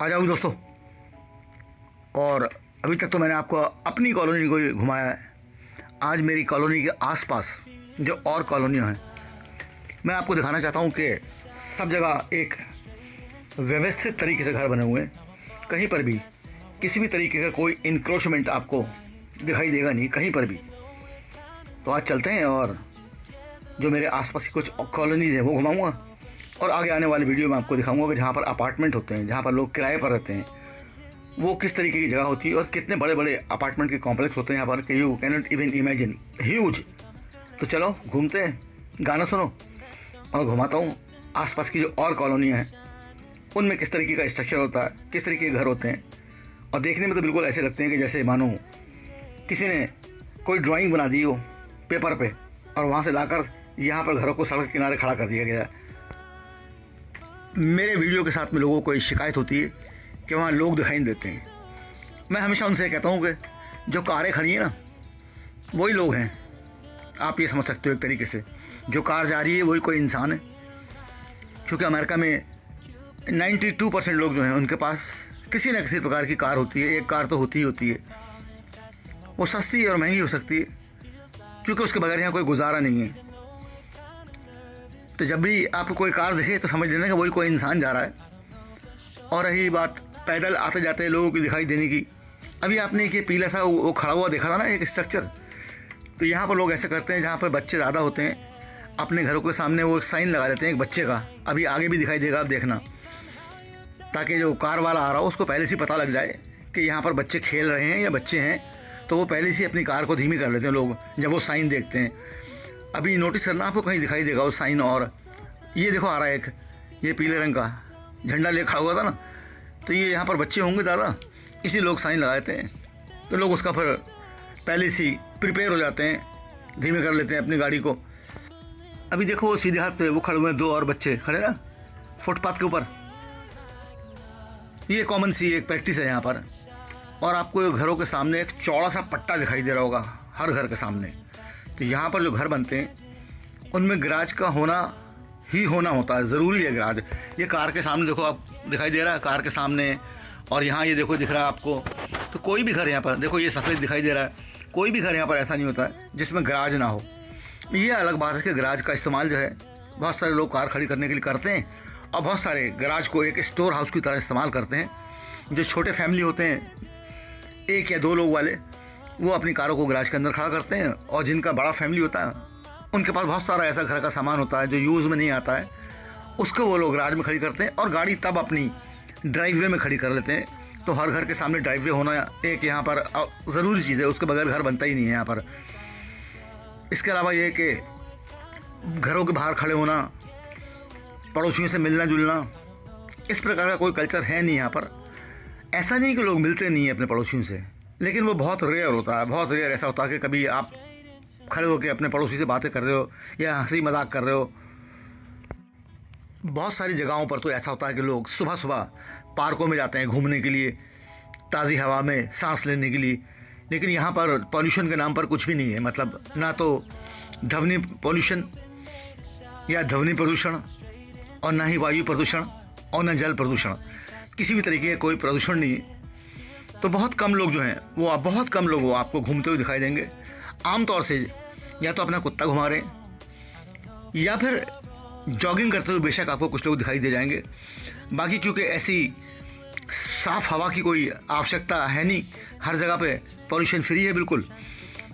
आ जाओ दोस्तों। और अभी तक तो मैंने आपको अपनी कॉलोनी को ही घुमाया है। आज मेरी कॉलोनी के आसपास जो और कॉलोनियाँ हैं, मैं आपको दिखाना चाहता हूँ कि सब जगह एक व्यवस्थित तरीके से घर बने हुए हैं। कहीं पर भी किसी भी तरीके का कोई इंक्रोचमेंट आपको दिखाई देगा नहीं, कहीं पर भी। तो आज चलते हैं और जो मेरे आसपास की कुछ कॉलोनीज़ हैं वो घुमाऊँगा, और आगे आने वाली वीडियो में आपको दिखाऊंगा कि जहाँ पर अपार्टमेंट होते हैं, जहाँ पर लोग किराए पर रहते हैं, वो किस तरीके की जगह होती है और कितने बड़े बड़े अपार्टमेंट के कॉम्प्लेक्स होते हैं यहाँ पर कि you can not even imagine, huge. तो चलो घूमते हैं, गाना सुनो और घुमाता हूँ आसपास की जो और कॉलोनियाँ हैं उनमें किस तरीके का स्ट्रक्चर होता है, किस तरीके के घर होते हैं। और देखने में तो बिल्कुल ऐसे लगते हैं कि जैसे मानो किसी ने कोई ड्राइंग बना दी हो पेपर पे और वहाँ से लाकर यहाँ पर घरों को सड़क किनारे खड़ा कर दिया गया है। मेरे वीडियो के साथ में लोगों को शिकायत होती है कि वहाँ लोग दिखाई नहीं देते हैं। मैं हमेशा उनसे कहता हूँ कि जो कारें खड़ी हैं ना, वही लोग हैं। आप ये समझ सकते हो एक तरीके से, जो कार जा रही है वही कोई इंसान है। क्योंकि अमेरिका में 92% लोग जो हैं उनके पास किसी न किसी प्रकार की कार होती है। एक कार तो होती ही होती है। वो सस्ती और महंगी हो सकती है, क्योंकि उसके बगैर यहाँ कोई गुजारा नहीं है। तो जब भी आपको कोई कार दिखे तो समझ लेना कि वही कोई इंसान जा रहा है। और रही बात पैदल आते जाते लोगों की दिखाई देने की, अभी आपने एक ये पीला सा वो खड़ा हुआ देखा था ना, एक स्ट्रक्चर। तो यहाँ पर लोग ऐसे करते हैं, जहाँ पर बच्चे ज़्यादा होते हैं, अपने घरों के सामने वो साइन लगा देते हैं एक बच्चे का। अभी आगे भी दिखाई देगा, आप देखना, ताकि जो कार वाला आ रहा हो उसको पहले से पता लग जाए कि यहाँ पर बच्चे खेल रहे हैं या बच्चे हैं। तो वो पहले से अपनी कार को धीमी कर लेते हैं लोग जब वो साइन देखते हैं। अभी नोटिस करना, आपको कहीं दिखाई देगा वो साइन। और ये देखो आ रहा है एक, ये पीले रंग का झंडा ले खड़ा हुआ था ना, तो ये यहाँ पर बच्चे होंगे ज़्यादा, इसी लोग साइन लगा देते हैं। तो लोग उसका फिर पहले से प्रिपेयर हो जाते हैं, धीमे कर लेते हैं अपनी गाड़ी को। अभी देखो वो सीधे हाथ पे वो खड़े हुए हैं, दो और बच्चे खड़े ना फुटपाथ के ऊपर। ये कॉमन सी एक प्रैक्टिस है यहाँ पर। और आपको घरों के सामने एक चौड़ा सा पट्टा दिखाई दे रहा होगा हर घर के सामने। तो यहाँ पर जो घर बनते हैं उनमें गैराज का होना ही होना होता है, ज़रूरी है गैराज। ये कार के सामने देखो, आप दिखाई दे रहा है कार के सामने, और यहाँ ये देखो दिख रहा है आपको। तो कोई भी घर यहाँ पर देखो, ये सफ़ेद दिखाई दे रहा है, कोई भी घर यहाँ पर ऐसा नहीं होता है जिसमें गैराज ना हो। ये अलग बात है कि गैराज का इस्तेमाल जो है बहुत सारे लोग कार खड़ी करने के लिए करते हैं, और बहुत सारे गैराज को एक स्टोर हाउस की तरह इस्तेमाल करते हैं। जो छोटे फैमिली होते हैं, एक या दो लोग वाले, वो अपनी कारों को गैराज के अंदर खड़ा करते हैं। और जिनका बड़ा फैमिली होता है, उनके पास बहुत सारा ऐसा घर का सामान होता है जो यूज़ में नहीं आता है, उसको वो लोग गैराज में खड़ी करते हैं और गाड़ी तब अपनी ड्राइववे में खड़ी कर लेते हैं। तो हर घर के सामने ड्राइववे होना एक यहाँ पर ज़रूरी चीज़ है, उसके बगैर घर बनता ही नहीं है यहाँ पर। इसके अलावा ये कि घरों के बाहर खड़े होना, पड़ोसियों से मिलना जुलना, इस प्रकार का कोई कल्चर है नहीं यहाँ पर। ऐसा नहीं कि लोग मिलते नहीं हैं अपने पड़ोसियों से, लेकिन वो बहुत रेयर होता है। बहुत रेयर ऐसा होता है कि कभी आप खड़े होकर अपने पड़ोसी से बातें कर रहे हो या हंसी मजाक कर रहे हो। बहुत सारी जगहों पर तो ऐसा होता है कि लोग सुबह सुबह पार्कों में जाते हैं घूमने के लिए, ताज़ी हवा में सांस लेने के लिए। लेकिन यहाँ पर पॉल्यूशन के नाम पर कुछ भी नहीं है। मतलब ना तो ध्वनि पॉल्यूशन या ध्वनि प्रदूषण, और ना ही वायु प्रदूषण, और ना जल प्रदूषण। किसी भी तरीके का कोई प्रदूषण नहीं है। तो बहुत कम लोग जो हैं वो, बहुत कम लोग वो आपको घूमते हुए दिखाई देंगे। आमतौर से या तो अपना कुत्ता घुमा रहे हैं या फिर जॉगिंग करते हुए बेशक आपको कुछ लोग दिखाई दे जाएंगे। बाकी क्योंकि ऐसी साफ़ हवा की कोई आवश्यकता है नहीं, हर जगह पे पॉल्यूशन फ्री है बिल्कुल,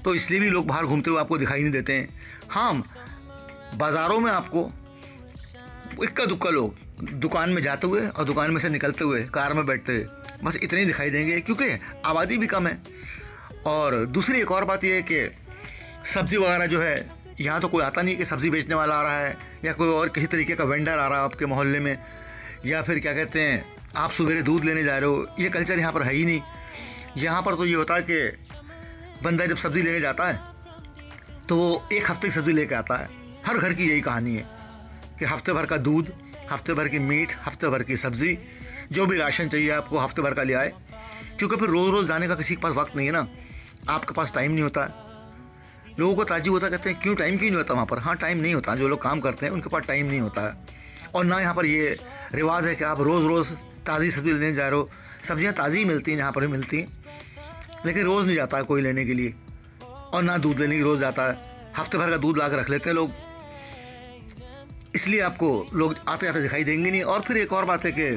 तो इसलिए भी लोग बाहर घूमते हुए आपको दिखाई नहीं देते हैं। हाँ, बाज़ारों में आपको इक्का दुक्का लोग दुकान में जाते हुए और दुकान में से निकलते हुए, कार में बैठते हुए, बस इतने ही दिखाई देंगे, क्योंकि आबादी भी कम है। और दूसरी एक और बात यह है कि सब्ज़ी वगैरह जो है, यहाँ तो कोई आता नहीं कि सब्ज़ी बेचने वाला आ रहा है या कोई और किसी तरीके का वेंडर आ रहा है आपके मोहल्ले में, या फिर क्या कहते हैं आप सवेरे दूध लेने जा रहे हो। ये कल्चर यहाँ पर है ही नहीं। यहाँ पर तो ये होता है कि बंदा जब सब्ज़ी लेने जाता है तो वो एक हफ्ते की सब्ज़ी लेके आता है। हर घर की यही कहानी है कि हफ्ते भर का दूध, हफ्ते भर की मीट, हफ्ते भर की सब्ज़ी, जो भी राशन चाहिए आपको हफ्ते भर का ले आए। क्योंकि फिर रोज़ रोज़ जाने का किसी के पास वक्त नहीं है ना, आपके पास टाइम नहीं होता है। लोगों को ताज्जुब होता, कहते हैं क्यों टाइम क्यों नहीं होता वहाँ पर। हाँ, टाइम नहीं होता। जो लोग काम करते हैं उनके पास टाइम नहीं होता है। और ना यहाँ पर ये रिवाज है कि आप रोज़ रोज़ ताज़ी सब्ज़ी लेने जा रहे हो। सब्ज़ियाँ ताज़ी मिलती हैं, यहाँ पर भी मिलती हैं, लेकिन रोज़ नहीं जाता है कोई लेने के लिए, और ना दूध लेने की रोज़ जाता है। हफ्ते भर का दूध ला कर रख लेते हैं लोग, इसलिए आपको लोग आते आते दिखाई देंगे नहीं। और फिर एक और बात है कि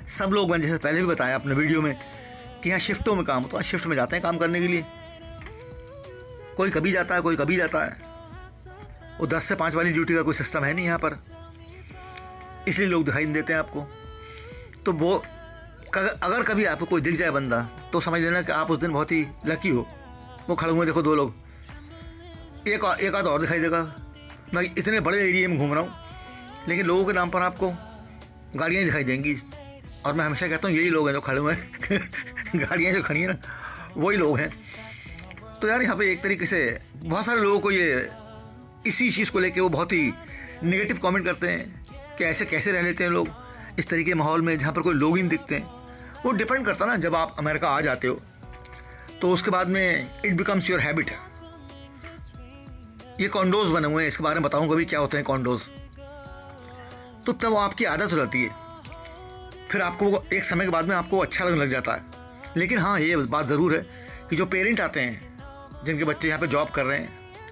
सब लोग, मैंने जैसे पहले भी बताया अपने वीडियो में कि यहाँ शिफ्टों में काम होता है, शिफ्ट में जाते हैं काम करने के लिए। कोई कभी जाता है, कोई कभी जाता है। वो 10 से 5 वाली ड्यूटी का कोई सिस्टम है नहीं यहाँ पर, इसलिए लोग दिखाई नहीं देते हैं आपको। तो वो अगर कभी आपको कोई दिख जाए बंदा, तो समझ लेना कि आप उस दिन बहुत ही लकी हो। वो खड़े हुए देखो 2 लोग, एक आध और दिखाई देगा। मैं इतने बड़े एरिया में घूम रहा हूँ, लेकिन लोगों के नाम पर आपको गाड़ियाँ दिखाई देंगी। और मैं हमेशा कहता हूँ यही लोग हैं जो खड़े हुए हैं गाड़ियाँ जो खड़ी हैं ना, वही लोग हैं। तो यार यहाँ पे एक तरीके से बहुत सारे लोगों को ये इसी चीज़ को लेके वो बहुत ही नेगेटिव कमेंट करते हैं कि ऐसे कैसे रह लेते हैं लोग इस तरीके के माहौल में जहाँ पर कोई लोग ही नहीं दिखते हैं। वो डिपेंड करता ना, जब आप अमेरिका आ जाते हो तो उसके बाद में इट बिकम्स योर हैबिट। ये कॉन्डोज बने हुए हैं, इसके बारे में बताऊँ कभी क्या होते हैं कॉन्डोज। तो तब आपकी आदत हो जाती है, फिर आपको एक समय के बाद में आपको अच्छा लगने लग जाता है। लेकिन हाँ, ये बात ज़रूर है कि जो पेरेंट आते हैं जिनके बच्चे यहाँ पे जॉब कर रहे हैं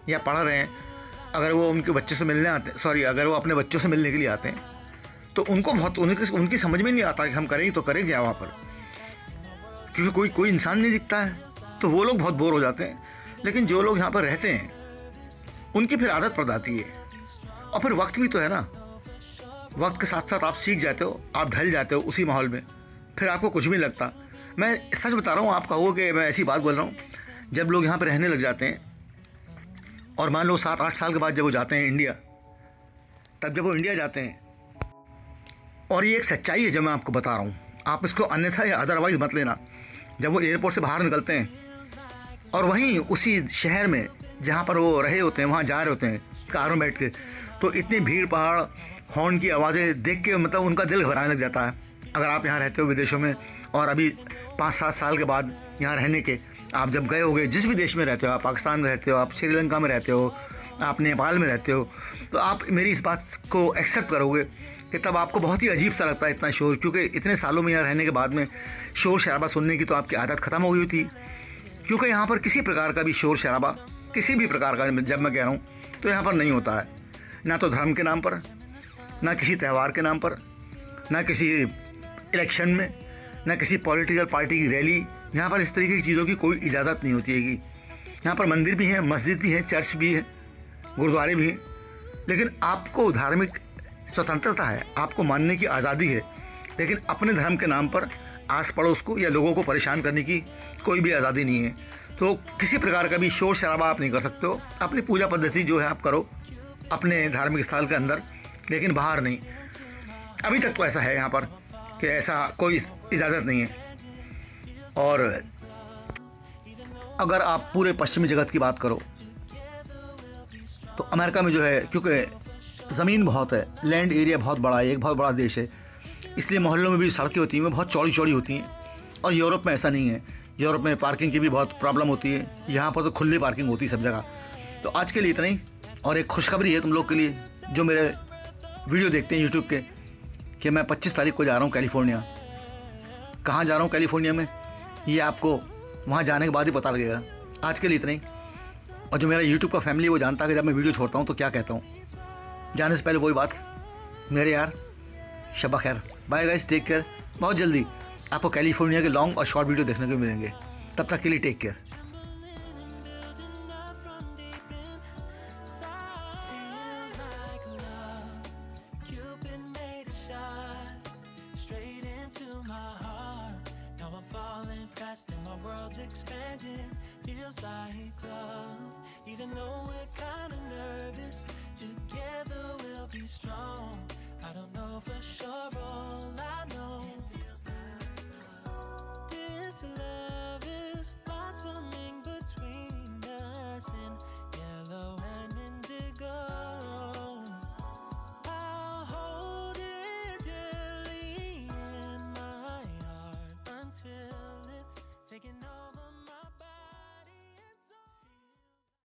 या पढ़ रहे हैं, अगर वो उनके बच्चे से मिलने आते हैं, अगर वो अपने बच्चों से मिलने के लिए आते हैं, तो उनको बहुत उनकी समझ में नहीं आता कि हम करें तो करें क्या वहाँ पर, क्योंकि कोई इंसान नहीं दिखता है। तो वो लोग बहुत बोर हो जाते हैं। लेकिन जो लोग यहाँ पर रहते हैं उनकी फिर आदत पड़ जाती है। और फिर वक्त भी तो है ना, वक्त के साथ साथ आप सीख जाते हो, आप ढल जाते हो उसी माहौल में, फिर आपको कुछ भी नहीं लगता। मैं सच बता रहा हूँ, आप कहोगे कि मैं ऐसी बात बोल रहा हूँ। जब लोग यहाँ पर रहने लग जाते हैं और मान लो 7-8 साल के बाद जब वो जाते हैं इंडिया, तब जब वो इंडिया जाते हैं, और ये एक सच्चाई है जब मैं आपको बता रहा हूँ, आप इसको अन्यथा या अदरवाइज़ मत लेना। जब वो एयरपोर्ट से बाहर निकलते हैं और वहीं उसी शहर में जहाँ पर वो रहे होते हैं वहाँ जा रहे होते हैं कार में बैठ के, तो इतनी भीड़ पहाड़, हॉर्न की आवाज़ें देख के मतलब उनका दिल घबराने लग जाता है। अगर आप यहाँ रहते हो विदेशों में, और अभी 5-7 साल के बाद यहाँ रहने के आप जब गए होगे, जिस भी देश में रहते हो, आप पाकिस्तान में रहते हो, आप श्रीलंका में रहते हो, आप नेपाल में रहते हो, तो आप मेरी इस बात को एक्सेप्ट करोगे कि तब आपको बहुत ही अजीब सा लगता है इतना शोर। क्योंकि इतने सालों में यहाँ रहने के बाद में शोर शराबा सुनने की तो आपकी आदत ख़त्म हो गई होती। क्योंकि यहाँ पर किसी प्रकार का भी शोर शराबा, किसी भी प्रकार का, जब मैं कह रहा हूँ तो यहाँ पर नहीं होता है। ना तो धर्म के नाम पर, ना किसी त्यौहार के नाम पर, ना किसी इलेक्शन में, ना किसी पॉलिटिकल पार्टी की रैली। यहाँ पर इस तरीके की चीज़ों की कोई इजाज़त नहीं होती है। कि यहाँ पर मंदिर भी हैं, मस्जिद भी है, चर्च भी है, गुरुद्वारे भी हैं, लेकिन आपको धार्मिक स्वतंत्रता है, आपको मानने की आज़ादी है, लेकिन अपने धर्म के नाम पर आस पड़ोस को या लोगों को परेशान करने की कोई भी आज़ादी नहीं है। तो किसी प्रकार का भी शोर शराबा आप नहीं कर सकते हो। अपनी पूजा पद्धति जो है आप करो अपने धार्मिक स्थल के अंदर, लेकिन बाहर नहीं। अभी तक तो ऐसा है यहाँ पर कि ऐसा कोई इजाज़त नहीं है। और अगर आप पूरे पश्चिमी जगत की बात करो तो अमेरिका में जो है, क्योंकि ज़मीन बहुत है, लैंड एरिया बहुत बड़ा है, एक बहुत बड़ा देश है, इसलिए मोहल्लों में भी सड़कें होती हैं वो बहुत चौड़ी चौड़ी होती हैं। और यूरोप में ऐसा नहीं है। यूरोप में पार्किंग की भी बहुत प्रॉब्लम होती है, यहाँ पर तो खुली पार्किंग होती है सब जगह। तो आज के लिए इतना ही। और एक खुशखबरी है तुम लोग के लिए जो मेरे वीडियो देखते हैं यूट्यूब के, कि मैं 25 तारीख को जा रहा हूँ कैलिफोर्निया। कहाँ जा रहा हूँ कैलिफोर्निया में, ये आपको वहाँ जाने के बाद ही पता लगेगा। आज के लिए इतना ही। और जो मेरा यूट्यूब का फैमिली वो जानता है कि जब मैं वीडियो छोड़ता हूँ तो क्या कहता हूँ। जाने से पहले वही बात, मेरे यार शब्बा खैर, बाय गाइस, टेक केयर। बहुत जल्दी आपको कैलिफोर्निया के लॉन्ग और शॉर्ट वीडियो देखने को मिलेंगे। तब तक के लिए take care. Expanding, feels like love, even though we're kinda nervous together.